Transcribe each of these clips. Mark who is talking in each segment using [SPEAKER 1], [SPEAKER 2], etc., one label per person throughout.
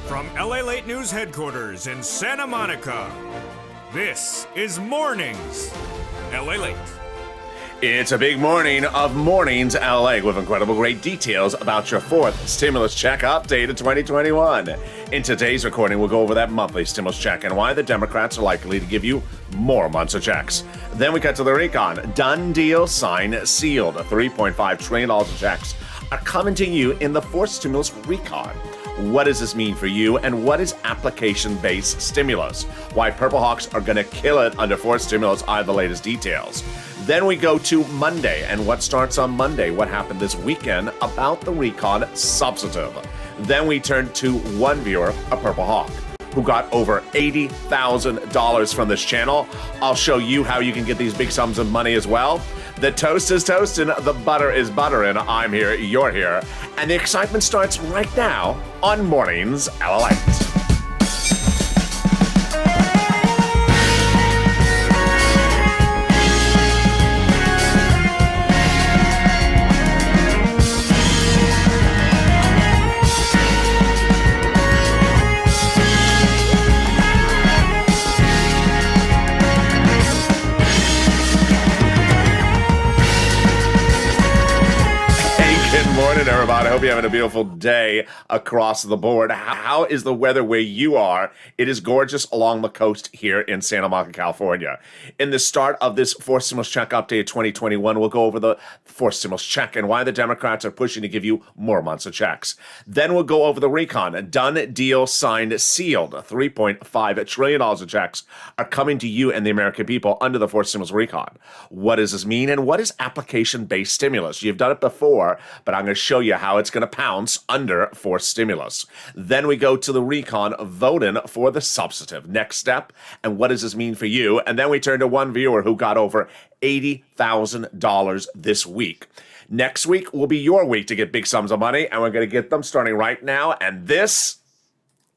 [SPEAKER 1] From Lalate News headquarters in Santa Monica, this is Mornings Lalate.
[SPEAKER 2] It's a big morning of Mornings LA with incredible great details about your fourth stimulus check update of 2021. In today's recording, we'll go over that monthly stimulus check and why the Democrats are likely to give you more months of checks. Then we cut to the recon. Done deal, signed, sealed. $3.5 trillion of checks are coming to you in the fourth stimulus recon. What does this mean for you, and what is application-based stimulus? Why Purple Hawks are going to kill it under fourth stimulus. I have the latest details. Then we go to Monday, and what starts on Monday, what happened this weekend about the recon substantive. Then we turn to one viewer, a Purple Hawk, who got over $80,000 from this channel. I'll show you how you can get these big sums of money as well. The toast is toasting, the butter is buttering. I'm here, you're here. And the excitement starts right now on Mornings Lalate. Morning, everybody. I hope you're having a beautiful day across the board. How is the weather where you are? It is gorgeous along the coast here in Santa Monica, California. In the start of this fourth stimulus check update 2021, we'll go over the fourth stimulus check and why the Democrats are pushing to give you more months of checks. Then we'll go over the recon. Done deal, signed, sealed. $3.5 trillion of checks are coming to you and the American people under the fourth stimulus recon. What does this mean, and what is application-based stimulus? You've done it before, but I'm going to show you how it's going to pounce under fourth stimulus. Then we go to the recon, voting for the substantive next step, and what does this mean for you? And then we turn to one viewer who got over $80,000 this week. Next week will be your week to get big sums of money, and we're going to get them starting right now. And this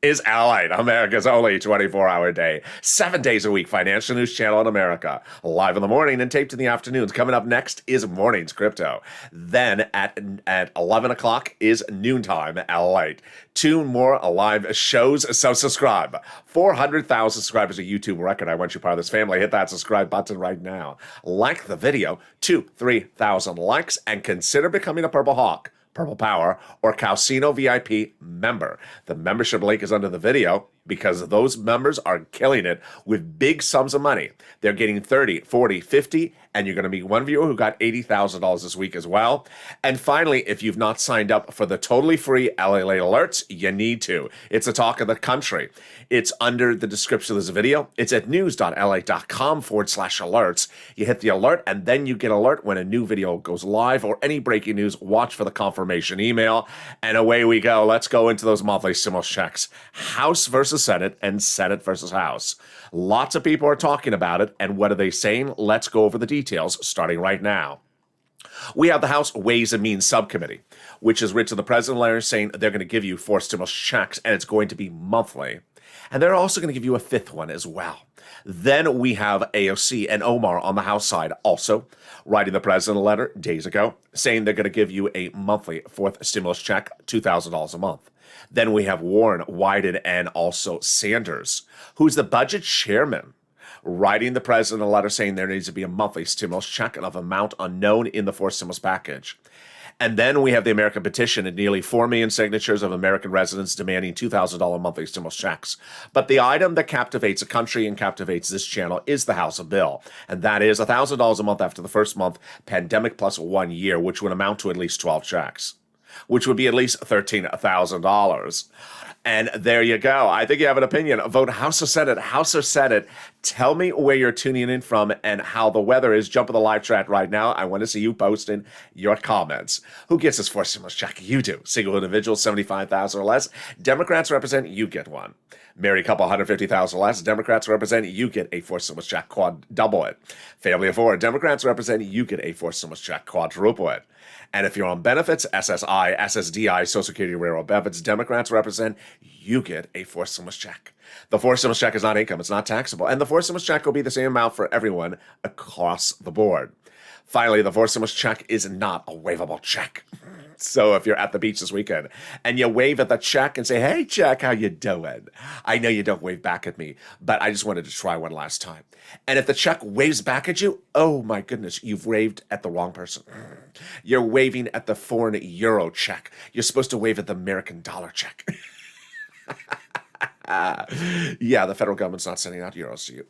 [SPEAKER 2] is Lalate, America's only 24-hour day, 7 days a week financial news channel in America. Live in the morning and taped in the afternoons. Coming up next is Mornings Crypto. Then at 11 o'clock is Noontime Lalate. 2 more live shows, so subscribe. 400,000 subscribers, a YouTube record. I want you part of this family. Hit that subscribe button right now. Like the video, 3,000 likes, and consider becoming a Purple Hawk, Purple Power, or Calcino VIP member. The membership link is under the video because those members are killing it with big sums of money. They're getting 30, 40, 50, and you're going to meet one viewer who got $80,000 this week as well. And finally, if you've not signed up for the totally free LA alerts, you need to. It's a talk of the country. It's under the description of this video. It's at news.la.com/alerts. You hit the alert, and then you get alert when a new video goes live or any breaking news. Watch for the confirmation email, and away we go. Let's go into those monthly stimulus checks. House versus Senate and Senate versus House. Lots of people are talking about it, and what are they saying? Let's go over the details starting right now. We have the House Ways and Means Subcommittee, which has written to the president letter saying they're going to give you 4 stimulus checks, and it's going to be monthly. And they're also going to give you a 5th one as well. Then we have AOC and Omar on the House side also writing the president a letter days ago saying they're going to give you a monthly 4th stimulus check, $2,000 a month. Then we have Warren, Wyden, and also Sanders, who's the budget chairman, writing the president a letter saying there needs to be a monthly stimulus check of amount unknown in the fourth stimulus package. And then we have the American petition and nearly 4 million signatures of American residents demanding $2,000 monthly stimulus checks. But the item that captivates a country and captivates this channel is the House bill. And that is $1,000 a month after the first month, pandemic plus 1 year, which would amount to at least 12 checks, which would be at least $13,000. And there you go. I think you have an opinion. Vote House or Senate. House or Senate. Tell me where you're tuning in from and how the weather is. Jump in the live chat right now. I want to see you posting your comments. Who gets this fourth stimulus check? You do. Single individual, 75,000 or less. Democrats represent, you get one. Married couple, 150,000 or less. Democrats represent, you get a fourth stimulus check, double it. Family of 4. Democrats represent, you get a fourth stimulus check, quadruple it. And if you're on benefits, SSI, SSDI, Social Security, Railroad benefits, Democrats represent, you get a fourth stimulus check. The fourth stimulus check is not income, it's not taxable. And the fourth stimulus check will be the same amount for everyone across the board. Finally, the fourth stimulus check is not a waivable check. So if you're at the beach this weekend and you wave at the check and say, "Hey, check, how you doing?" I know you don't wave back at me, but I just wanted to try one last time. And if the check waves back at you, oh my goodness, you've waved at the wrong person. You're waving at the foreign euro check. You're supposed to wave at the American dollar check. Yeah, the federal government's not sending out euros to you.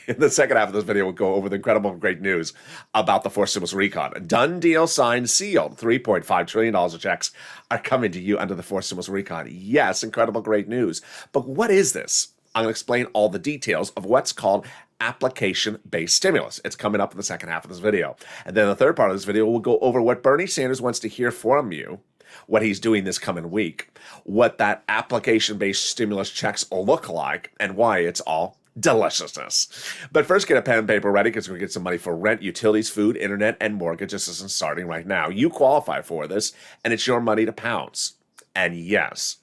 [SPEAKER 2] In the second half of this video, we'll go over the incredible great news about the fourth stimulus recon. Done deal, signed, sealed. $3.5 trillion of checks are coming to you under the fourth stimulus recon. Yes, incredible great news. But what is this? I'm going to explain all the details of what's called application-based stimulus. It's coming up in the second half of this video. And then the third part of this video, we'll go over what Bernie Sanders wants to hear from you, what he's doing this coming week, what that application-based stimulus checks look like, and why it's all deliciousness. But first, get a pen and paper ready because we're going to get some money for rent, utilities, food, internet, and mortgage assistance starting right now. You qualify for this, and it's your money to pounce. And yes,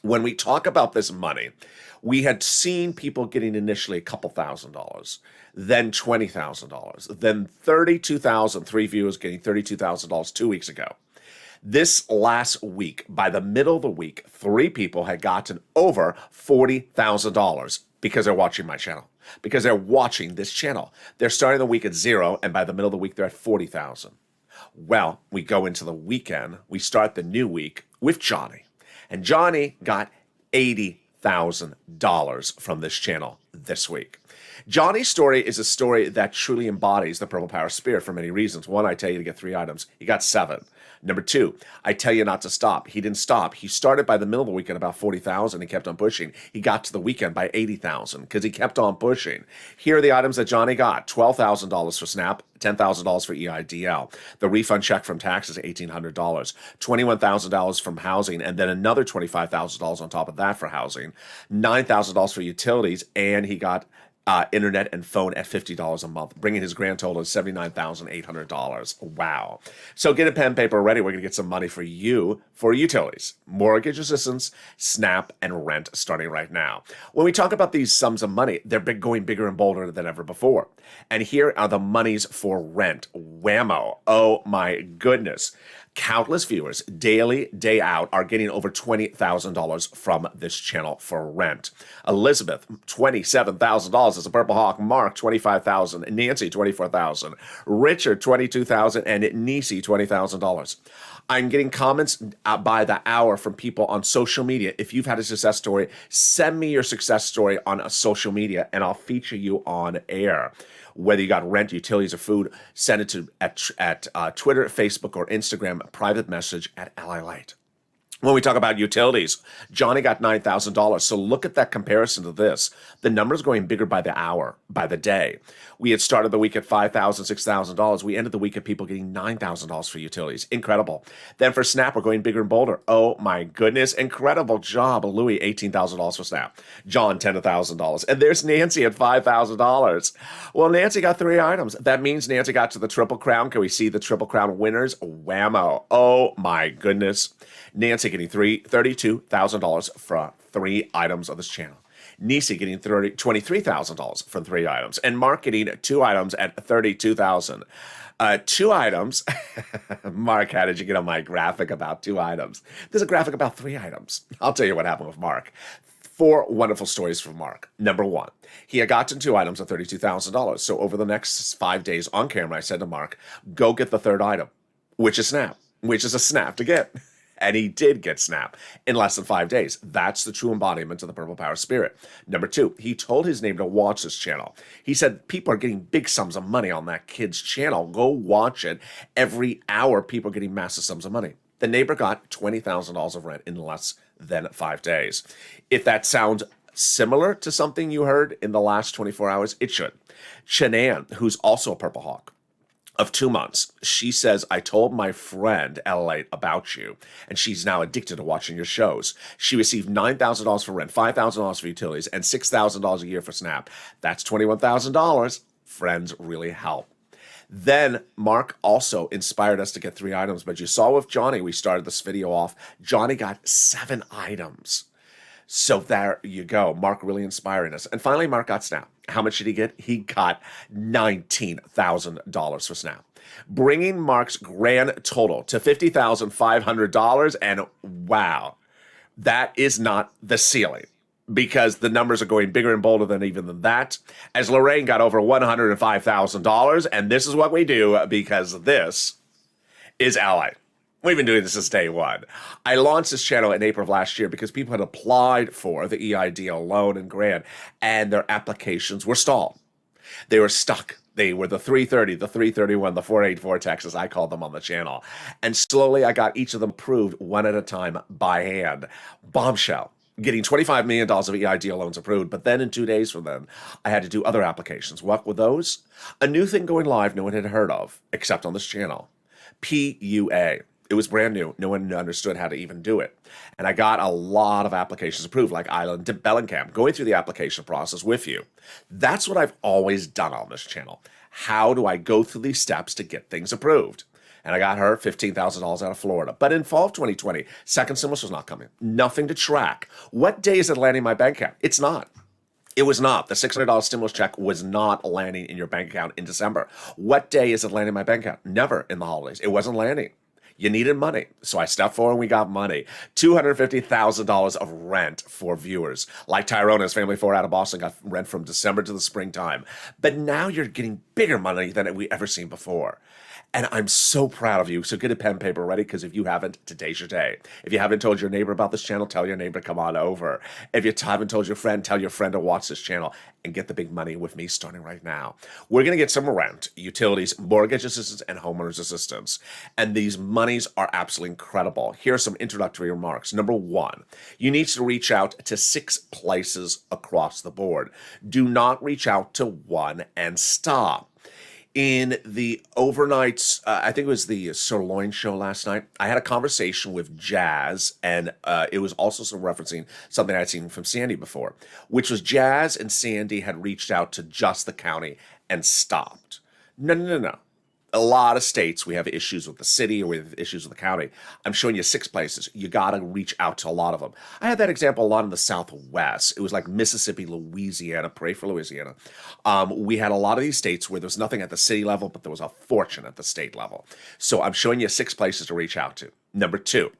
[SPEAKER 2] when we talk about this money, we had seen people getting initially a couple $1,000s, then $20,000, then $32,000, 3 viewers getting $32,000 2 weeks ago. This last week, by the middle of the week, 3 people had gotten over $40,000 because they're watching my channel, because they're watching this channel. They're starting the week at 0, and by the middle of the week, they're at 40,000. Well, we go into the weekend. We start the new week with Johnny, and Johnny got $80,000 from this channel this week. Johnny's story is a story that truly embodies the Purple Power Spirit for many reasons. One, I tell you to get 3 items. He got 7. Number 2, I tell you not to stop. He didn't stop. He started by the middle of the weekend about 40,000. He kept on pushing. He got to the weekend by 80,000 because he kept on pushing. Here are the items that Johnny got. $12,000 for SNAP, $10,000 for EIDL. The refund check from taxes, $1,800. $21,000 from housing, and then another $25,000 on top of that for housing. $9,000 for utilities, and he got internet and phone at $50 a month, bringing his grand total to $79,800. Wow. So get a pen and paper ready. We're going to get some money for you for utilities, mortgage assistance, SNAP, and rent starting right now. When we talk about these sums of money, they're going bigger and bolder than ever before. And here are the monies for rent. Whammo. Oh my goodness. Countless viewers, daily, day out, are getting over $20,000 from this channel for rent. Elizabeth, $27,000 as a Purple Hawk. Mark, $25,000. Nancy, $24,000. Richard, $22,000. And Nisi, $20,000. I'm getting comments by the hour from people on social media. If you've had a success story, send me your success story on social media, and I'll feature you on air. Whether you got rent, utilities, or food, send it to at Twitter, Facebook, or Instagram, private message at Lalate. When we talk about utilities, Johnny got $9,000. So look at that comparison to this. The number's going bigger by the hour, by the day. We had started the week at $5,000, $6,000. We ended the week at people getting $9,000 for utilities. Incredible. Then for SNAP, we're going bigger and bolder. Oh my goodness. Incredible job. Louis, $18,000 for SNAP. John, $10,000. And there's Nancy at $5,000. Well, Nancy got 3 items. That means Nancy got to the Triple Crown. Can we see the Triple Crown winners? Whammo. Oh my goodness. Nancy getting $32,000 for 3 items on this channel. Nisi getting $23,000 from 3 items. And Mark getting 2 items at $32,000. 2 items. Mark, how did you get on my graphic about 2 items? There's a graphic about 3 items. I'll tell you what happened with Mark. 4 wonderful stories from Mark. Number 1, he had gotten 2 items at $32,000. So over the next 5 days on camera, I said to Mark, go get the 3rd item, which is SNAP, which is a SNAP to get. And he did get SNAP in less than 5 days. That's the true embodiment of the Purple Power Spirit. Number 2, he told his neighbor to watch this channel. He said, people are getting big sums of money on that kid's channel. Go watch it. Every hour, people are getting massive sums of money. The neighbor got $20,000 of rent in less than 5 days. If that sounds similar to something you heard in the last 24 hours, it should. Chanan, who's also a Purple Hawk, of 2 months, she says, I told my friend Lalate about you, and she's now addicted to watching your shows. She received $9,000 for rent, $5,000 for utilities, and $6,000 a year for SNAP. That's $21,000. Friends really help. Then Mark also inspired us to get 3 items, but you saw with Johnny, we started this video off, Johnny got 7 items. So there you go. Mark really inspiring us. And finally, Mark got SNAP. How much did he get? He got $19,000 for SNAP. bringing Mark's grand total to $50,500. And wow, that is not the ceiling, because the numbers are going bigger and bolder than even than that, as Lorraine got over $105,000. And this is what we do, because this is Ally. We've been doing this since day one. I launched this channel in April of last year because people had applied for the EIDL loan and grant, and their applications were stalled. They were stuck. They were the 330, the 331, the 484 Texas, I called them on the channel. And slowly I got each of them approved one at a time by hand. Bombshell. Getting $25 million of EIDL loans approved, but then in 2 days from then, I had to do other applications. What were those? A new thing going live no one had heard of, except on this channel. PUA. It was brand new. No one understood how to even do it. And I got a lot of applications approved, like Island to Bellingham, going through the application process with you. That's what I've always done on this channel. How do I go through these steps to get things approved? And I got her $15,000 out of Florida. But in fall of 2020, second stimulus was not coming. Nothing to track. What day is it landing in my bank account? It's not. It was not. The $600 stimulus check was not landing in your bank account in December. What day is it landing in my bank account? Never in the holidays. It wasn't landing. You needed money. So I stepped forward and we got money. $250,000 of rent for viewers. Like Tyrone and his family 4 out of Boston got rent from December to the springtime. But now you're getting bigger money than we ever seen before. And I'm so proud of you. So get a pen and paper ready, because if you haven't, today's your day. If you haven't told your neighbor about this channel, tell your neighbor to come on over. If you haven't told your friend, tell your friend to watch this channel and get the big money with me starting right now. We're going to get some rent, utilities, mortgage assistance, and homeowners assistance. And these monies are absolutely incredible. Here are some introductory remarks. Number one, you need to reach out to 6 places across the board. Do not reach out to one and stop. In the overnights, I think it was the Sirloin show last night, I had a conversation with Jazz, and it was also some referencing something I'd seen from Sandy before, which was Jazz and Sandy had reached out to just the county and stopped. No. A lot of states, we have issues with the city or we have issues with the county. I'm showing you 6 places. You got to reach out to a lot of them. I had that example a lot in the Southwest. It was like Mississippi, Louisiana. Pray for Louisiana. We had a lot of these states where there was nothing at the city level, but there was a fortune at the state level. So I'm showing you 6 places to reach out to. Number 2.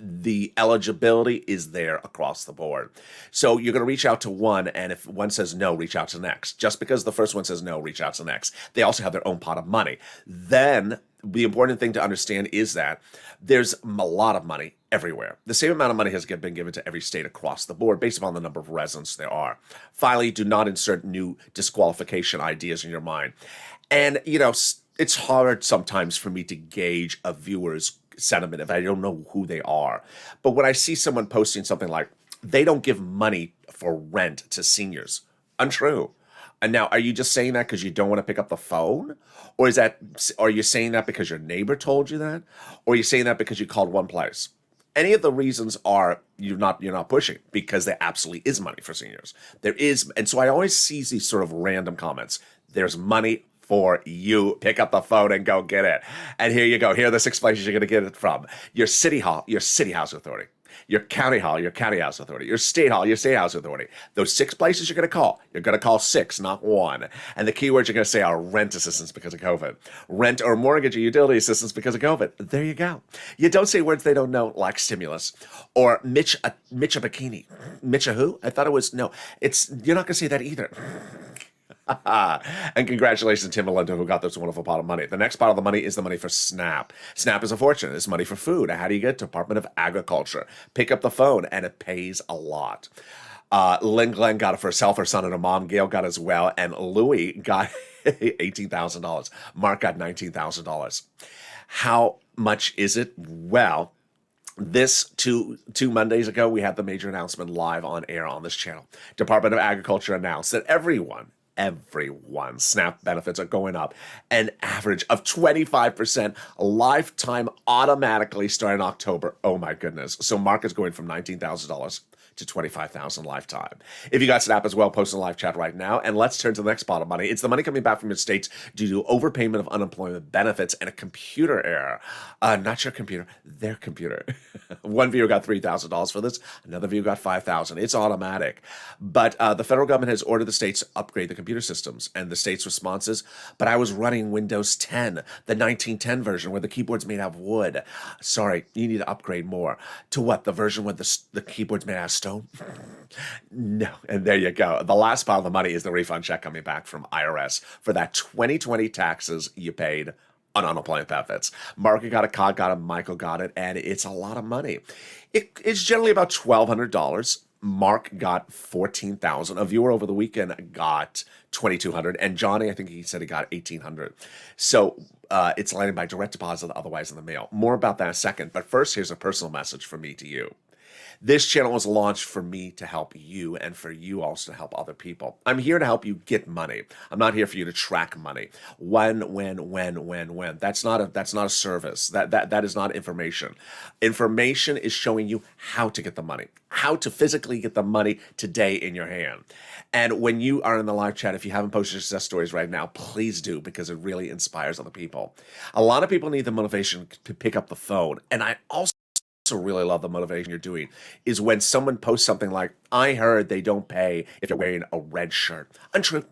[SPEAKER 2] The eligibility is there across the board. So you're going to reach out to one, and if one says no, reach out to the next. Just because the first one says no, reach out to the next. They also have their own pot of money. Then the important thing to understand is that there's a lot of money everywhere. The same amount of money has been given to every state across the board based upon the number of residents there are. Finally, do not insert new disqualification ideas in your mind. And, it's hard sometimes for me to gauge a viewer's sentiment if I don't know who they are. But when I see someone posting something like, they don't give money for rent to seniors, untrue. And now, are you just saying that because you don't want to pick up the phone? Or are you saying that because your neighbor told you that? Or are you saying that because you called one place? Any of the reasons are you're not pushing, because there absolutely is money for seniors. There is, and so I always see these sort of random comments. There's money for you. Pick up the phone and go get it. And here you go. Here are the 6 places you're going to get it from. Your city hall, your city house authority. Your county hall, your county house authority. Your state hall, your state house authority. Those 6 places you're going to call. You're going to call 6, not 1. And the keywords you're going to say are rent assistance because of COVID. Rent or mortgage or utility assistance because of COVID. There you go. You don't say words they don't know, like stimulus. Or Mitch a bikini. Mitch a who? I thought it was, no. You're not going to say that either. And congratulations to Tim Melinda, who got this wonderful pot of money. The next pot of the money is the money for SNAP. SNAP is a fortune. It's money for food. How do you get it? Department of Agriculture. Pick up the phone, and it pays a lot. Lynn Glenn got it for herself, her son, and her mom. Gail got it as well. And Louie got $18,000. Mark got $19,000. How much is it? Well, this two Mondays ago, we had the major announcement live on air on this channel. Department of Agriculture announced that everyone's SNAP benefits are going up an average of 25% lifetime automatically starting October. Oh my goodness. So Mark is going from $19,000 to $25,000 lifetime. If you got SNAP as well, post in the live chat right now. And let's turn to the next pot of money. It's the money coming back from your states due to overpayment of unemployment benefits and a computer error. Not your computer, their computer. One viewer got $3,000 for this. Another viewer got $5,000. It's automatic. But the federal government has ordered the states to upgrade the computer computer systems. And the state's response is, but I was running Windows 10, the 1910 version where the keyboard's made out of wood. Sorry, you need to upgrade more. To what, the version where the keyboard's made out of stone? No, and there you go. The last pile of the money is the refund check coming back from IRS for that 2020 taxes you paid on unemployment benefits. Margaret got it, Cod got it, Michael got it, and it's a lot of money. It's generally about $1,200. Mark got $14,000. A viewer over the weekend got $2,200, and Johnny, I think he said he got $1,800. So it's landing by direct deposit, otherwise in the mail. More about that in a second. But first, here's a personal message from me to you. This channel was launched for me to help you and for you also to help other people. I'm here to help you get money. I'm not here for you to track money. When. That's not a service. That is not information. Information is showing you how to get the money, how to physically get the money today in your hand. And when you are in the live chat, if you haven't posted your success stories right now, please do, because it really inspires other people. A lot of people need the motivation to pick up the phone. And I also really love the motivation you're doing is when someone posts something like, I heard they don't pay if you're wearing a red shirt. Untrue.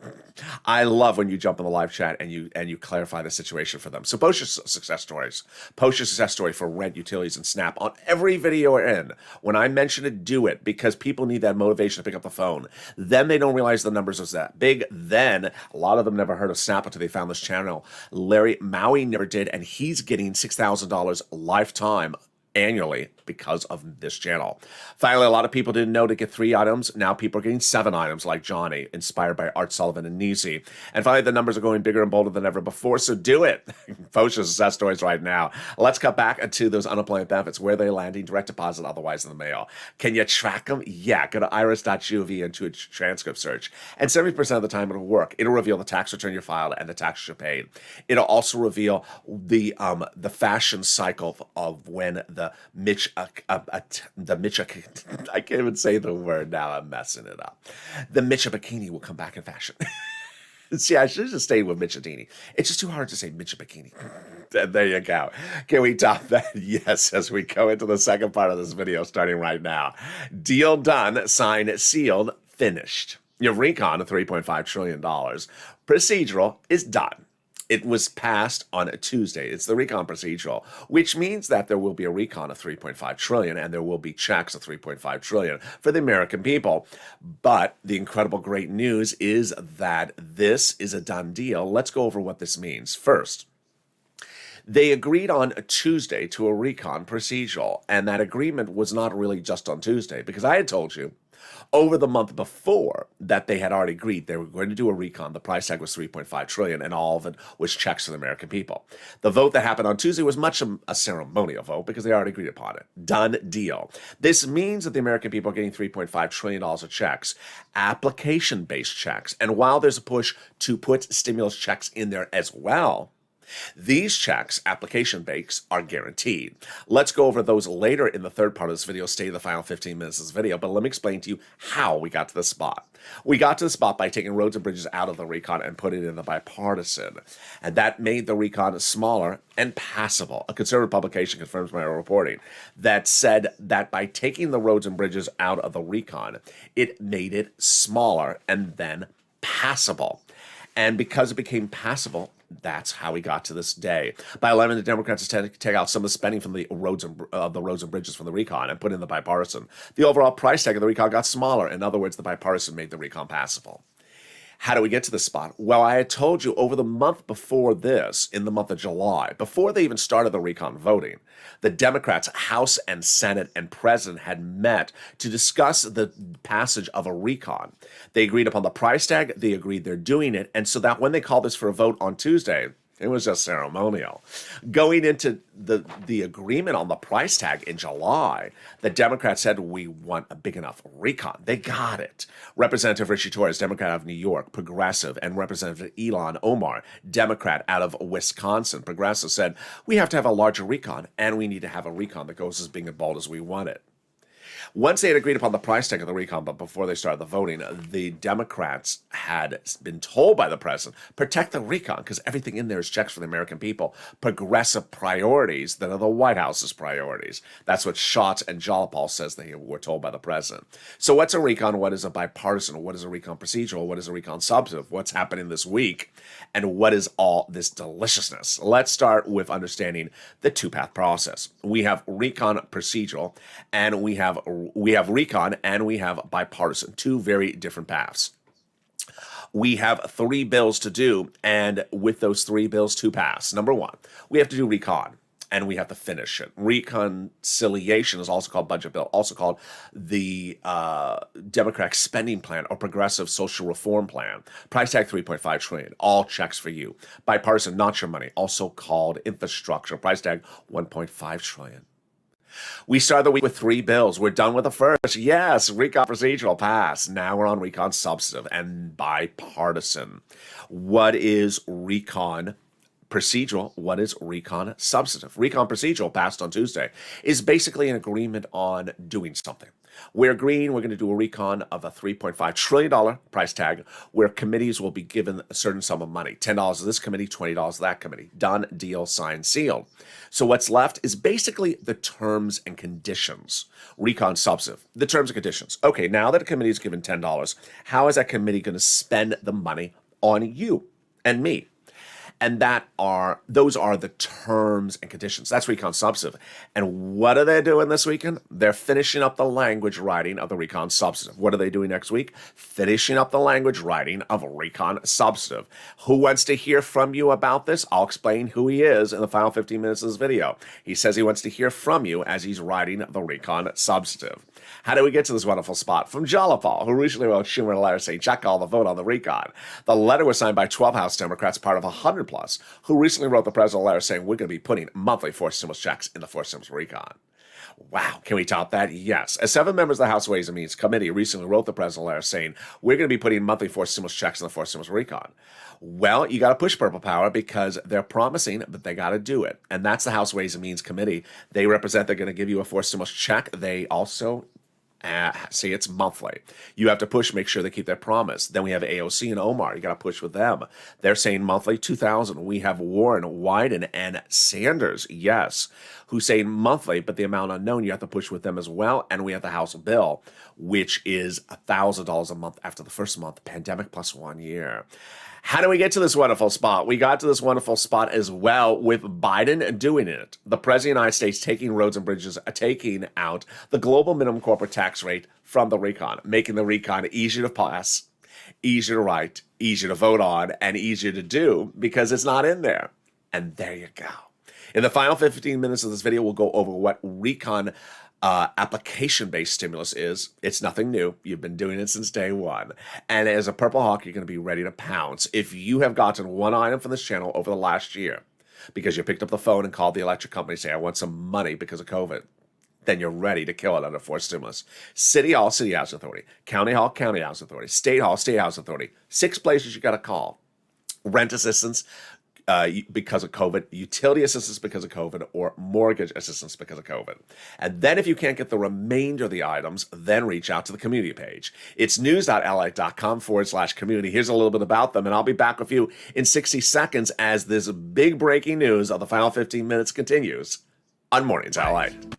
[SPEAKER 2] I love when you jump in the live chat and you clarify the situation for them. So post your success stories. Post your success story for rent, utilities, and SNAP on every video we're in. When I mention it, do it, because people need that motivation to pick up the phone. Then they don't realize the numbers are that big. Then a lot of them never heard of SNAP until they found this channel. Larry Maui never did, and he's getting $6,000 lifetime annually because of this channel. Finally, a lot of people didn't know to get 3 items. Now people are getting 7 items like Johnny, inspired by Art Sullivan and Nisi. And finally, the numbers are going bigger and bolder than ever before, so do it. Post your success stories right now. Let's cut back into those unemployment benefits. Where are they landing? Direct deposit, otherwise in the mail. Can you track them? Yeah, go to iris.gov and do a transcript search. And 70% of the time it'll work. It'll reveal the tax return you filed and the taxes you paid. It'll also reveal the fashion cycle of when the I can't even say the word now, I'm messing it up. The Mitcha bikini will come back in fashion. See, I should have just stayed with Mitchadini. It's just too hard to say Mitcha bikini. And there you go. Can we top that? Yes, as we go into the second part of this video, starting right now. Deal done, signed, sealed, finished. Your recon of $3.5 trillion. Procedural is done. It was passed on a Tuesday. It's the recon procedural, which means that there will be a recon of $3.5 trillion and there will be checks of $3.5 trillion for the American people. But the incredible great news is that this is a done deal. Let's go over what this means. First, they agreed on a Tuesday to a recon procedural, and that agreement was not really just on Tuesday, because I had told you over the month before that they had already agreed they were going to do a recon. The price tag was $3.5 trillion, and all of it was checks for the American people. The vote that happened on Tuesday was much a ceremonial vote because they already agreed upon it. Done deal. This means that the American people are getting $3.5 trillion of checks, application-based checks. And while there's a push to put stimulus checks in there as well, these checks, application-based, are guaranteed. Let's go over those later in the third part of this video. Stay the final 15 minutes of this video, but let me explain to you how we got to this spot. We got to the spot by taking roads and bridges out of the recon and putting it in the bipartisan, and that made the recon smaller and passable. A conservative publication confirms my reporting that said that by taking the roads and bridges out of the recon, it made it smaller and then passable. And because it became passable, that's how we got to this day. By allowing the Democrats to take out some of the spending from the roads and bridges from the recon and put in the bipartisan, the overall price tag of the recon got smaller. In other words, the bipartisan made the recon passable. How do we get to this spot? Well, I had told you over the month before this, in the month of July, before they even started the recon voting, the Democrats, House and Senate and President had met to discuss the passage of a recon. They agreed upon the price tag. They agreed they're doing it. And so that when they called this for a vote on Tuesday, it was just ceremonial. Going into the agreement on the price tag in July, the Democrats said, we want a big enough recon. They got it. Representative Richie Torres, Democrat out of New York, progressive, and Representative Ilhan Omar, Democrat out of Wisconsin, progressive, said, we have to have a larger recon, and we need to have a recon that goes as big and bold as we want it. Once they had agreed upon the price tag of the recon, but before they started the voting, the Democrats had been told by the president, protect the recon, because everything in there is checks for the American people. Progressive priorities that are the White House's priorities. That's what Schatz and Jalopal says they were told by the president. So what's a recon? What is a bipartisan? What is a recon procedural? What is a recon substantive? What's happening this week? And what is all this deliciousness? Let's start with understanding the two-path process. We have recon procedural, and we have recon, and we have bipartisan, two very different paths. We have 3 bills to do, and with those 3 bills to pass, number one, we have to do recon, and we have to finish it. Reconciliation is also called budget bill, also called the Democratic spending plan or progressive social reform plan. Price tag $3.5 trillion, all checks for you. Bipartisan, not your money, also called infrastructure. Price tag $1.5 trillion. We started the week with 3 bills. We're done with the first. Yes, recon procedural pass. Now we're on recon substantive and bipartisan. What is recon procedural? What is recon substantive? Recon procedural, passed on Tuesday, is basically an agreement on doing something. We're agreeing we're going to do a recon of a $3.5 trillion price tag where committees will be given a certain sum of money. $10 to this committee, $20 to that committee. Done, deal, signed, sealed. So what's left is basically the terms and conditions. Recon substantive. The terms and conditions. Okay, now that a committee is given $10, how is that committee going to spend the money on you and me? And those are the terms and conditions. That's recon substantive. And what are they doing this weekend? They're finishing up the language writing of the recon substantive. What are they doing next week? Finishing up the language writing of recon substantive. Who wants to hear from you about this? I'll explain who he is in the final 15 minutes of this video. He says he wants to hear from you as he's writing the recon substantive. How do we get to this wonderful spot? From Jalopal, who recently wrote Schumer a letter saying, check all the vote on the recon. The letter was signed by 12 House Democrats, part of 100 plus, who recently wrote the president a letter saying, we're going to be putting monthly forced stimulus checks in the forced stimulus recon. Wow, can we top that? Yes. As 7 members of the House Ways and Means Committee recently wrote the president a letter saying, we're going to be putting monthly forced stimulus checks in the forced stimulus recon. Well, you got to push Purple Power because they're promising, but they got to do it. And that's the House Ways and Means Committee. They represent, they're going to give you a forced stimulus check. They also say it's monthly. You have to push, make sure they keep their promise. Then we have AOC and Omar. You got to push with them. They're saying monthly, 2,000. We have Warren, Wyden, and Sanders, yes, who say monthly, but the amount unknown, you have to push with them as well. And we have the House bill, which is $1,000 a month after the first month, pandemic plus 1 year. How do we get to this wonderful spot? We got to this wonderful spot as well with Biden doing it. The President of the United States taking roads and bridges, taking out the global minimum corporate tax rate from the recon, making the recon easier to pass, easier to write, easier to vote on, and easier to do because it's not in there. And there you go. In the final 15 minutes of this video, we'll go over what recon application-based stimulus is. It's nothing new. You've been doing it since day one. And as a Purple Hawk, you're going to be ready to pounce. If you have gotten one item from this channel over the last year because you picked up the phone and called the electric company and say, I want some money because of COVID, then you're ready to kill it under forced stimulus. City Hall, City Housing Authority. County Hall, County Housing Authority. State Hall, State Housing Authority. 6 places you got to call. Rent assistance, because of COVID, utility assistance because of COVID, or mortgage assistance because of COVID. And then if you can't get the remainder of the items, then reach out to the community page. It's news.lalate.com/community. Here's a little bit about them, and I'll be back with you in 60 seconds as this big breaking news of the final 15 minutes continues on Mornings at Lalate.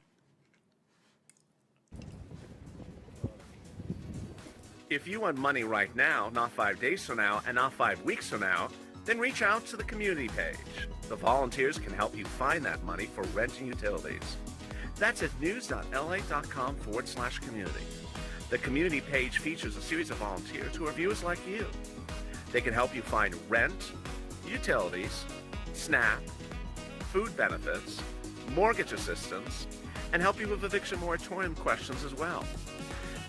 [SPEAKER 2] If you want money right now, not 5 days from now, and not 5 weeks from now, then reach out to the community page. The volunteers can help you find that money for rent and utilities. That's at news.lalate.com/community. The community page features a series of volunteers who are viewers like you. They can help you find rent, utilities, SNAP, food benefits, mortgage assistance, and help you with eviction moratorium questions as well.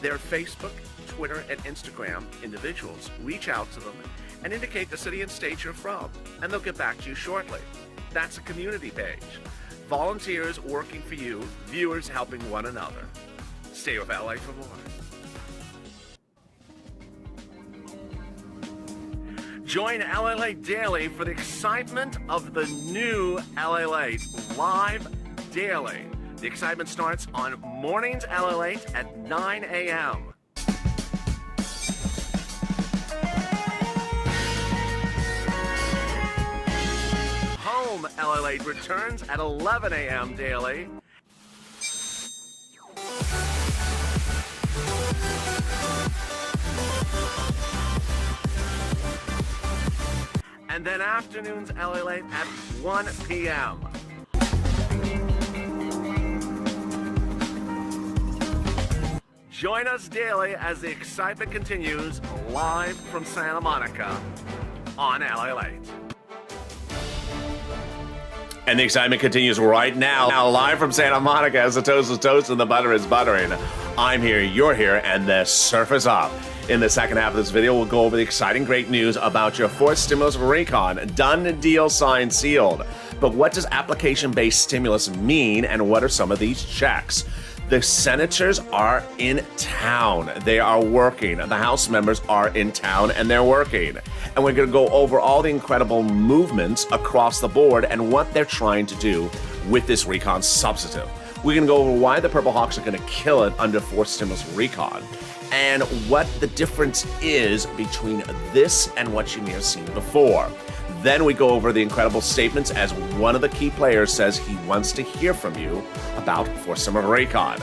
[SPEAKER 2] Their Facebook, Twitter, and Instagram individuals. Reach out to them and indicate the city and state you're from, and they'll get back to you shortly. That's a community page. Volunteers working for you, viewers helping one another. Stay with LA for more. Join Lalate Daily for the excitement of the new Lalate live daily. The excitement starts on Mornings Lalate at 9 a.m. Home Lalate returns at 11 a.m. daily. And then afternoons Lalate at 1 p.m. Join us daily as the excitement continues live from Santa Monica on Lalate. And the excitement continues right now live from Santa Monica as the toast is toast and the butter is buttering. I'm here, you're here, and the surf is up. In the second half of this video, we'll go over the exciting great news about your fourth stimulus recon. Done, deal, signed, sealed. But what does application-based stimulus mean, and what are some of these checks? The senators are in town. They are working. The House members are in town and they're working. And we're going to go over all the incredible movements across the board and what they're trying to do with this recon substantive. We're going to go over why the Purple Hawks are going to kill it under fourth stimulus recon and what the difference is between this and what you may have seen before. Then we go over the incredible statements as one of the key players says he wants to hear from you about fourth stimulus recon.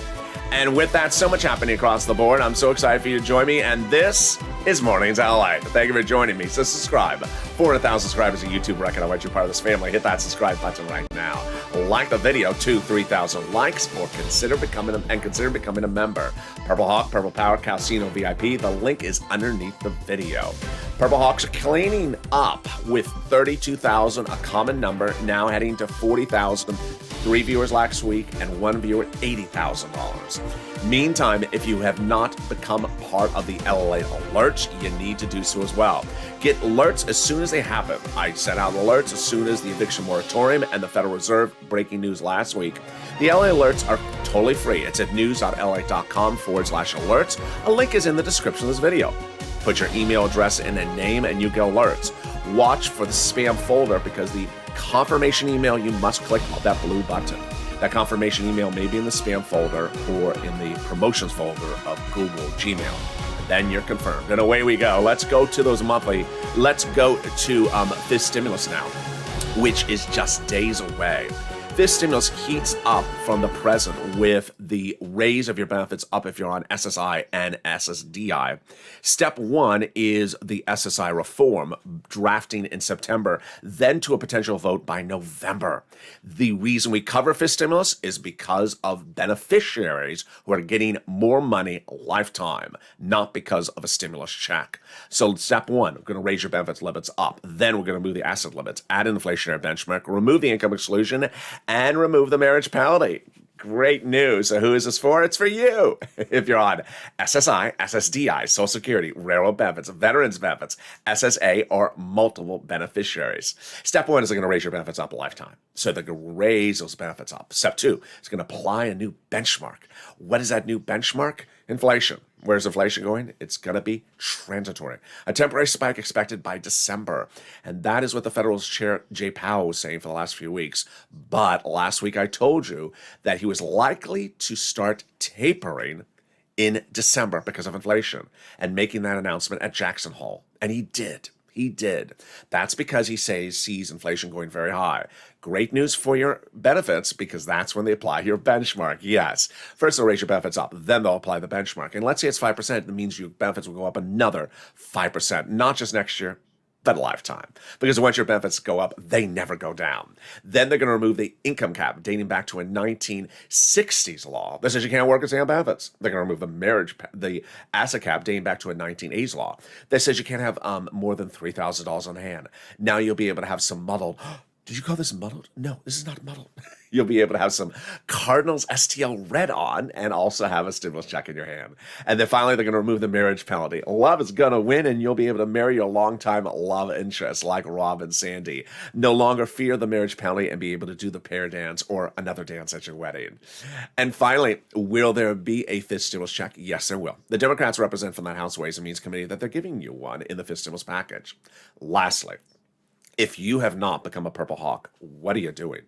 [SPEAKER 2] And with that, so much happening across the board. I'm so excited for you to join me, and this is Mornings Lalate. Thank you for joining me. So subscribe. 400,000 subscribers on YouTube. I cannot wait you're part of this family. Hit that subscribe button right now. Like the video to 3,000 likes, or consider becoming a member. Purple Hawk, Purple Power, Calcino VIP. The link is underneath the video. Purple Hawks are cleaning up with 32,000, a common number, now heading to 40,000. 3 viewers last week and 1 viewer at $80,000. Meantime, if you have not become part of the Lalate alerts, you need to do so as well. Get alerts as soon as they happen. I sent out alerts as soon as the eviction moratorium and the Federal Reserve breaking news last week. The LA alerts are totally free. It's at news.la.com/alerts. A link is in the description of this video. Put your email address and a name and you get alerts. Watch for the spam folder because the confirmation email, you must click that blue button. That confirmation email may be in the spam folder or in the promotions folder of Google Gmail. Then you're confirmed. And away we go. Let's go to those monthly. Let's go to this stimulus now, which is just days away. This stimulus heats up from the present with the raise of your benefits up if you're on SSI and SSDI. Step one is the SSI reform, drafting in September, then to a potential vote by November. The reason we cover FIS stimulus is because of beneficiaries who are getting more money lifetime, not because of a stimulus check. So step one, we're going to raise your benefits limits up. Then we're going to move the asset limits, add an inflationary benchmark, remove the income exclusion, and remove the marriage penalty. Great news. So who is this for? It's for you. If you're on SSI, SSDI, Social Security, railroad benefits, veterans benefits, SSA, or multiple beneficiaries. Step one is they're going to raise your benefits up a lifetime. So they're going to raise those benefits up. Step two is going to apply a new benchmark. What is that new benchmark? Inflation. Where's inflation going? It's going to be transitory. A temporary spike expected by December. And that is what the Federal Chair Jay Powell was saying for the last few weeks. But last week I told you that he was likely to start tapering in December because of inflation and making that announcement at Jackson Hole. And he did. He did. That's because he sees inflation going very high. Great news for your benefits because that's when they apply your benchmark. Yes. First, they'll raise your benefits up. Then they'll apply the benchmark. And let's say it's 5%. That means your benefits will go up another 5%. Not just next year, but a lifetime. Because once your benefits go up, they never go down. Then they're going to remove the income cap dating back to a 1960s law that says you can't work and stay on benefits. They're going to remove the asset cap dating back to a 1980s law that says you can't have more than $3,000 on hand. Now you'll be able to have some muddled. Did you call this muddled? No, this is not muddled. You'll be able to have some Cardinals STL red on and also have a stimulus check in your hand. And then finally, they're going to remove the marriage penalty. Love is going to win, and you'll be able to marry your longtime love interest like Rob and Sandy. No longer fear the marriage penalty and be able to do the pair dance or another dance at your wedding. And finally, will there be a fifth stimulus check? Yes, there will. The Democrats represent from that House Ways and Means Committee that they're giving you one in the fifth stimulus package. Lastly, if you have not become a Purple Hawk, what are you doing?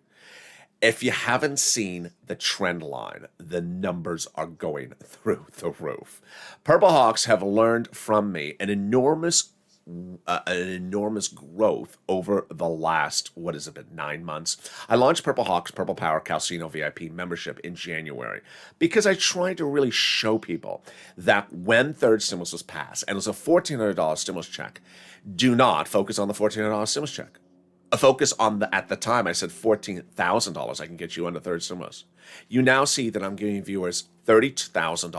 [SPEAKER 2] If you haven't seen the trend line, the numbers are going through the roof. Purple Hawks have learned from me an enormous growth over the last, what has it been, 9 months. I launched Purple Hawks Purple Power Casino VIP membership in January because I tried to really show people that when third stimulus was passed, and it was a $1,400 stimulus check, do not focus on the $1,400 stimulus check. A focus on at the time, I said $14,000 I can get you on the third stimulus. You now see that I'm giving viewers $32,000,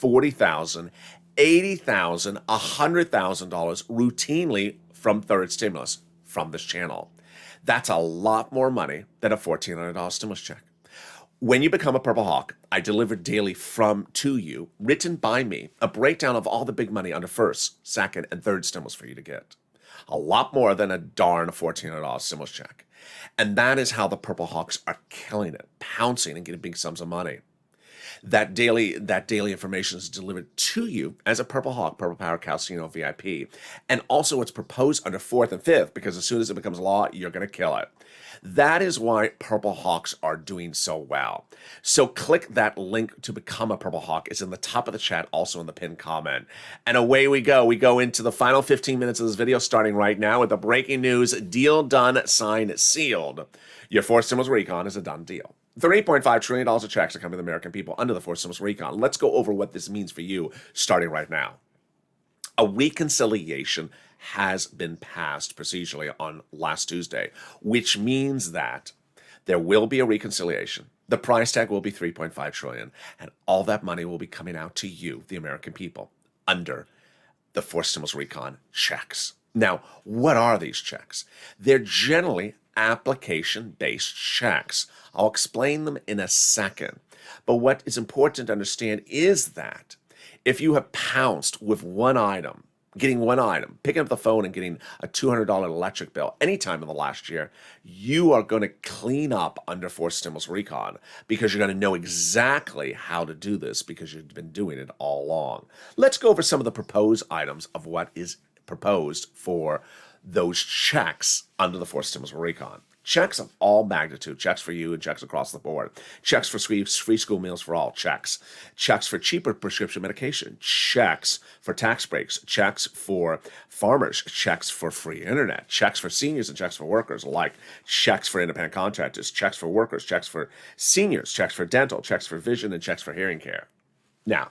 [SPEAKER 2] $40,000, $80,000, $100,000 routinely from third stimulus from this channel. That's a lot more money than a $1,400 stimulus check. When you become a Purple Hawk, I deliver daily to you, written by me, a breakdown of all the big money under first, second, and third stimulus for you to get. A lot more than a darn $1,400 stimulus check. And that is how the Purple Hawks are killing it, pouncing and getting big sums of money. That daily information is delivered to you as a Purple Hawk, Purple Power Casino VIP. And also it's proposed under fourth and fifth, because as soon as it becomes law, you're going to kill it. That is why Purple Hawks are doing so well. So click that link to become a Purple Hawk. It's in the top of the chat, also in the pinned comment. And away we go. We go into the final 15 minutes of this video, starting right now with the breaking news: deal done, signed, sealed. Your fourth stimulus recon is a done deal. $38.5 trillion of checks are coming to the American people under the fourth stimulus recon. Let's go over what this means for you, starting right now. A reconciliation has been passed procedurally on last Tuesday, which means that there will be a reconciliation. The price tag will be $3.5 trillion, and all that money will be coming out to you, the American people, under the fourth stimulus recon checks. Now, what are these checks? They're generally application-based checks. I'll explain them in a second. But what is important to understand is that if you have pounced with one item, getting one item, picking up the phone and getting a $200 electric bill anytime in the last year, you are going to clean up under fourth stimulus recon, because you're going to know exactly how to do this because you've been doing it all along. Let's go over some of the proposed items of what is proposed for those checks under the fourth stimulus recon. Checks of all magnitude, checks for you and checks across the board. Checks for free school meals for all, checks. Checks for cheaper prescription medication, checks for tax breaks, checks for farmers, checks for free internet, checks for seniors and checks for workers alike, checks for independent contractors, checks for workers, checks for seniors, checks for dental, checks for vision, and checks for hearing care. Now,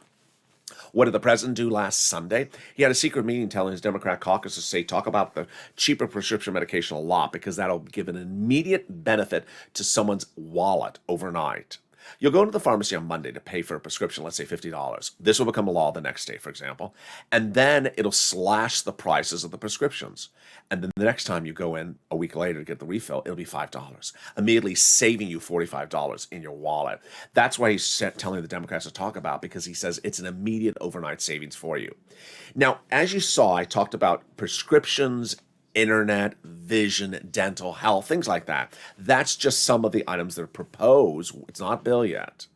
[SPEAKER 2] what did the president do last Sunday? He had a secret meeting telling his Democrat caucus to say, talk about the cheaper prescription medication a lot, because that'll give an immediate benefit to someone's wallet overnight. You'll go to the pharmacy on Monday to pay for a prescription, let's say $50. This will become a law the next day, for example. And then it'll slash the prices of the prescriptions. And then the next time you go in a week later to get the refill, it'll be $5, immediately saving you $45 in your wallet. That's why he's telling the Democrats to talk about, because he says it's an immediate overnight savings for you. Now, as you saw, I talked about prescriptions, internet, vision, dental, health, things like that. That's just some of the items that are proposed. It's not a bill yet.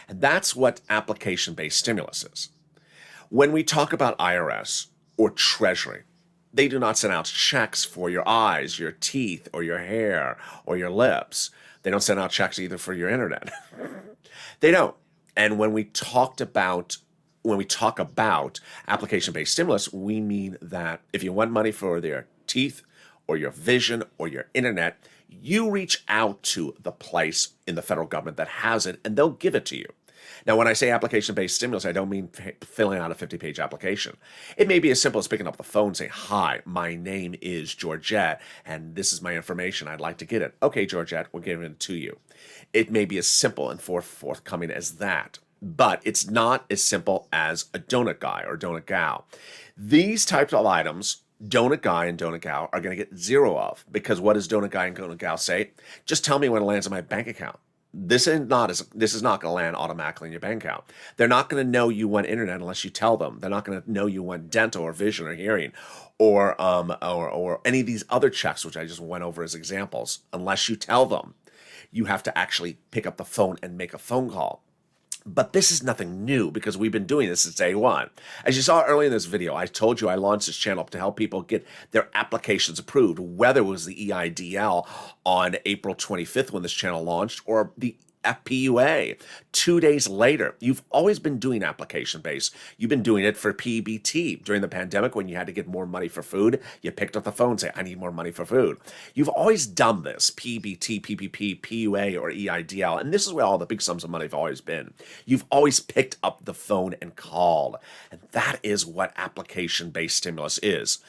[SPEAKER 2] And that's what application-based stimulus is. When we talk about IRS or Treasury, they do not send out checks for your eyes, your teeth, or your hair, or your lips. They don't send out checks either for your internet. They don't. And when we talk about application-based stimulus, we mean that if you want money for their teeth or your vision or your internet, you reach out to the place in the federal government that has it, and they'll give it to you. Now, when I say application-based stimulus, I don't mean filling out a 50-page application. It may be as simple as picking up the phone and saying, hi, my name is Georgette, and this is my information. I'd like to get it. Okay, Georgette, we're giving it to you. It may be as simple and forthcoming as that, but it's not as simple as a donut guy or donut gal. These types of items, donut guy and donut gal, are going to get zero of, because what does donut guy and donut gal say? Just tell me when it lands in my bank account. This is not going to land automatically in your bank account. They're not going to know you want internet unless you tell them. They're not going to know you want dental or vision or hearing or any of these other checks, which I just went over as examples, unless you tell them. You have to actually pick up the phone and make a phone call. But this is nothing new because we've been doing this since day one. As you saw earlier in this video, I told you I launched this channel to help people get their applications approved, whether it was the EIDL on April 25th when this channel launched or the FPUA 2 days later. You've always been doing application-based. You've been doing it for PBT. During the pandemic when you had to get more money for food, you picked up the phone and say, I need more money for food. You've always done this, PBT, PPP, PUA, or EIDL, and this is where all the big sums of money have always been. You've always picked up the phone and called, and that is what application-based stimulus is.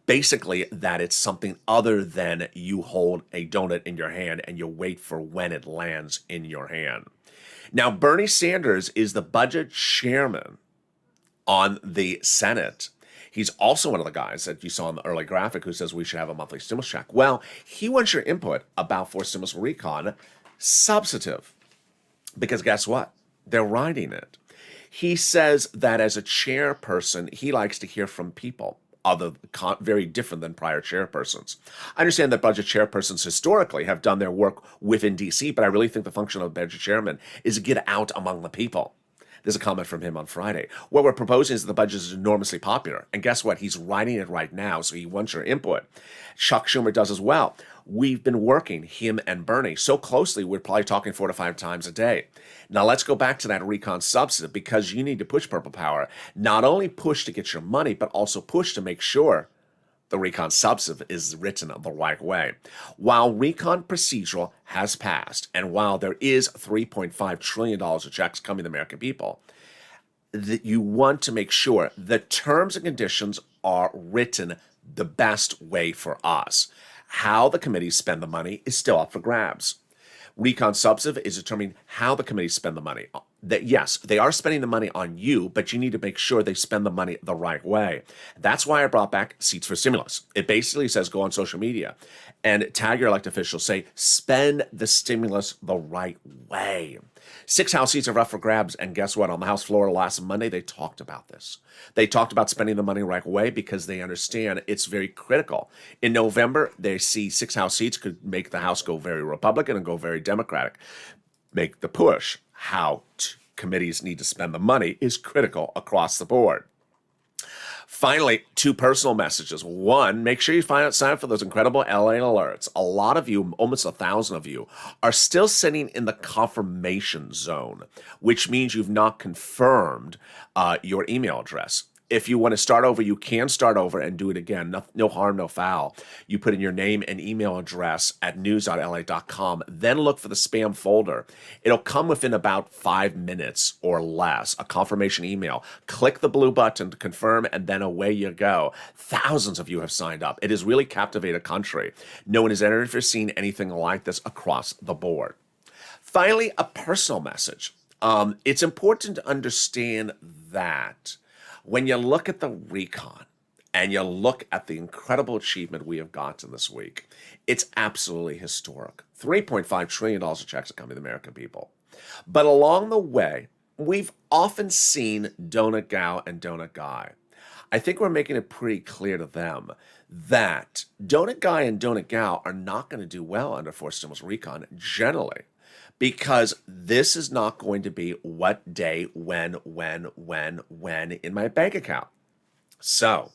[SPEAKER 2] Basically, that it's something other than you hold a donut in your hand and you wait for when it lands in your hand. Now, Bernie Sanders is the budget chairman on the Senate. He's also one of the guys that you saw in the early graphic who says we should have a monthly stimulus check. Well, he wants your input about for stimulus recon substantive, because guess what? They're writing it. He says that as a chairperson, he likes to hear from people. Very different than prior chairpersons. I understand that budget chairpersons historically have done their work within DC, but I really think the function of a budget chairman is to get out among the people. There's a comment from him on Friday. What we're proposing is that the budget is enormously popular. And guess what? He's writing it right now, so he wants your input. Chuck Schumer does as well. We've been working, him and Bernie, so closely, we're probably talking 4 to 5 times a day. Now, let's go back to that recon substantive, because you need to push Purple Power. Not only push to get your money, but also push to make sure the recon substantive is written the right way. While recon procedural has passed, and while there is $3.5 trillion of checks coming to the American people, that you want to make sure the terms and conditions are written the best way for us. How the committees spend the money is still up for grabs. Recon substantive is determining how the committees spend the money. That yes, they are spending the money on you, but you need to make sure they spend the money the right way. That's why I brought back Seats for Stimulus. It basically says go on social media and tag your elected officials, say spend the stimulus the right way. 6 House seats are up for grabs, and guess what? On the House floor last Monday, they talked about this. They talked about spending the money the right way because they understand it's very critical. In November, they see 6 House seats could make the House go very Republican and go very Democratic. Make the push. How committees need to spend the money is critical across the board. Finally, 2 personal messages. One, make sure you sign up for those incredible LA alerts. A lot of you, almost 1,000 of you, are still sitting in the confirmation zone, which means you've not confirmed your email address. If you want to start over, you can start over and do it again. No harm, no foul. You put in your name and email address at news.la.com, then look for the spam folder. It'll come within about 5 minutes or less, a confirmation email. Click the blue button to confirm, and then away you go. Thousands of you have signed up. It has really captivated a country. No one has ever seen anything like this across the board. Finally, a personal message. It's important to understand that when you look at the recon and you look at the incredible achievement we have gotten this week, it's absolutely historic. $3.5 trillion of checks are coming to the American people. But along the way, we've often seen donut gal and donut guy. I think we're making it pretty clear to them that donut guy and donut gal are not going to do well under forced stimulus recon generally, because this is not going to be what day, when in my bank account. So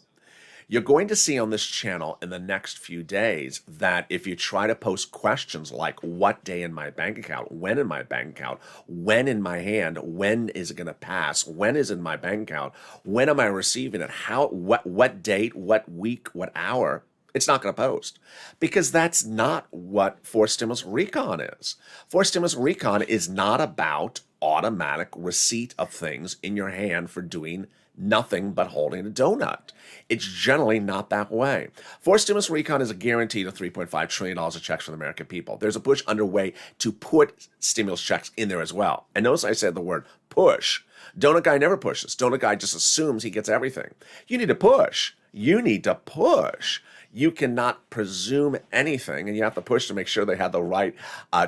[SPEAKER 2] you're going to see on this channel in the next few days that if you try to post questions like what day in my bank account, when in my bank account, when in my hand, when is it going to pass, when is it in my bank account, when am I receiving it, what date, what week, what hour, it's not going to post, because that's not what forced stimulus recon is. Forced stimulus recon is not about automatic receipt of things in your hand for doing nothing but holding a donut. It's generally not that way. Forced stimulus recon is a guarantee of $3.5 trillion of checks for the American people. There's a push underway to put stimulus checks in there as well. And notice I said the word push. Donut guy never pushes. Donut guy just assumes he gets everything. You need to push. You need to push. You cannot presume anything, and you have to push to make sure they have the right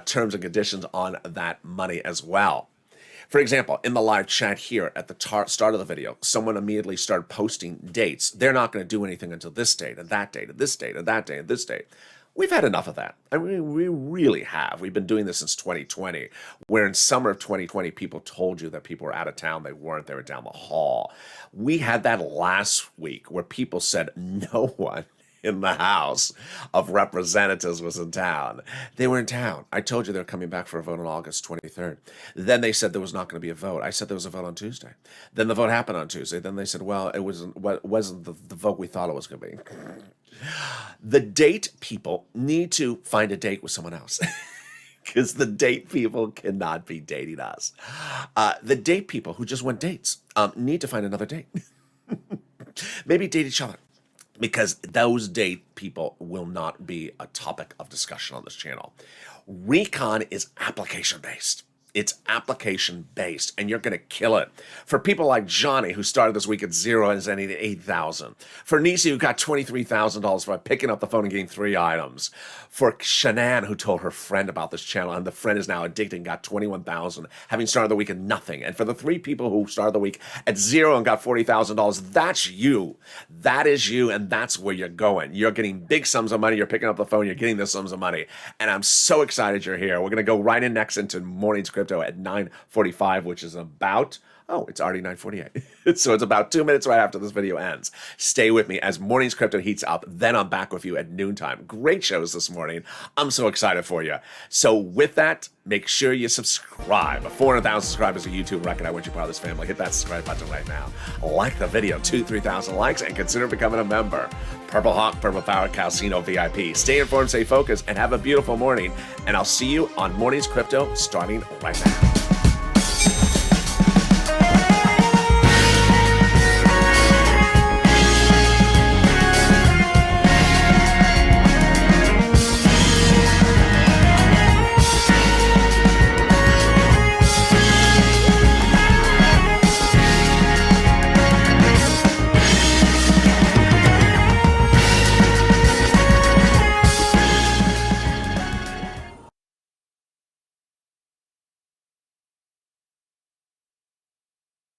[SPEAKER 2] terms and conditions on that money as well. For example, in the live chat here at the start of the video, someone immediately started posting dates. They're not going to do anything until this date, and that date, and this date, and that date, and this date. We've had enough of that. I mean, we really have. We've been doing this since 2020, where in summer of 2020, people told you that people were out of town. They weren't. They were down the hall. We had that last week where people said no one in the House of Representatives was in town. They were in town. I told you they were coming back for a vote on August 23rd. Then they said there was not going to be a vote. I said there was a vote on Tuesday. Then the vote happened on Tuesday. Then they said, well, it wasn't the vote we thought it was going to be. The date people need to find a date with someone else. Because the date people cannot be dating us. The date people who just want dates need to find another date. Maybe date each other. Because those date people will not be a topic of discussion on this channel. Recon is application-based. It's application-based, and you're going to kill it. For people like Johnny, who started this week at 0 and is ending at 8,000. For Nisi, who got $23,000 by picking up the phone and getting 3 items. For Shanann, who told her friend about this channel, and the friend is now addicted and got 21,000, having started the week at nothing. And for the 3 people who started the week at 0 and got $40,000, that's you. That is you, and that's where you're going. You're getting big sums of money. You're picking up the phone. You're getting the sums of money. And I'm so excited you're here. We're going to go right in next into Morning's Crypto at 9:45, which is about, it's already 9:48. So it's about 2 minutes right after this video ends. Stay with me as Morning's Crypto heats up. Then I'm back with you at noontime. Great shows this morning. I'm so excited for you. So with that, make sure you subscribe. 400,000 subscribers to YouTube record. I want you part of this family. Hit that subscribe button right now. Like the video, 2,000-3,000 likes, and consider becoming a member. Purple Hawk, Purple Power, Calcino VIP. Stay informed, stay focused, and have a beautiful morning. And I'll see you on Morning's Crypto starting right now.